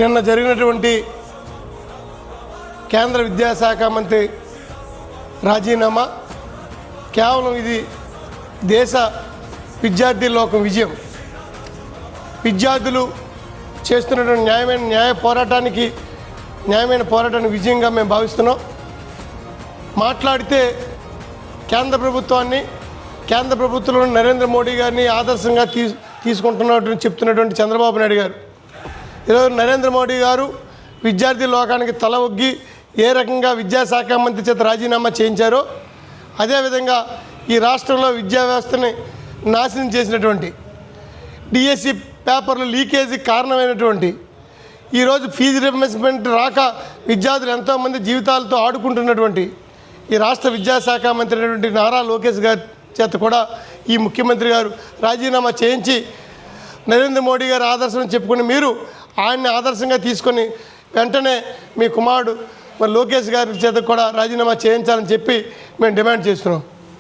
నిన్న జరిగినటువంటి కేంద్ర విద్యాశాఖ మంత్రి రాజీనామా కేవలం ఇది దేశ విద్యార్థి లోకం విజయం. విద్యార్థులు చేస్తున్నటువంటి న్యాయమైన పోరాటానికి విజయంగా మేము భావిస్తున్నాం. మాట్లాడితే కేంద్ర ప్రభుత్వంలో నరేంద్ర మోడీ గారిని ఆదర్శంగా తీసుకుంటున్నటువంటి చెప్తున్నటువంటి చంద్రబాబు నాయుడు గారు ఈరోజు నరేంద్ర మోడీ గారు విద్యార్థి లోకానికి తల ఒగ్గి ఏ రకంగా విద్యాశాఖ మంత్రి చేత రాజీనామా చేయించారో అదేవిధంగా ఈ రాష్ట్రంలో విద్యా వ్యవస్థని నాశనం చేసినటువంటి డిఎస్సి పేపర్లు లీకేజీ కారణమైనటువంటి ఈరోజు ఫీజు రీయింబర్స్మెంట్ రాక విద్యార్థులు ఎంతోమంది జీవితాలతో ఆడుకుంటున్నటువంటి ఈ రాష్ట్ర విద్యాశాఖ మంత్రి అయినటువంటి నారా లోకేష్ గారి చేత కూడా ఈ ముఖ్యమంత్రి గారు రాజీనామా చేయించి నరేంద్ర మోడీ గారు ఆదర్శం చెప్పుకుని మీరు ఆయన్ని ఆదర్శంగా తీసుకొని వెంటనే మీ కుమారుడు మరి లోకేష్ గారి చేత కూడా రాజీనామా చేయించాలని చెప్పి మేము డిమాండ్ చేస్తున్నాం.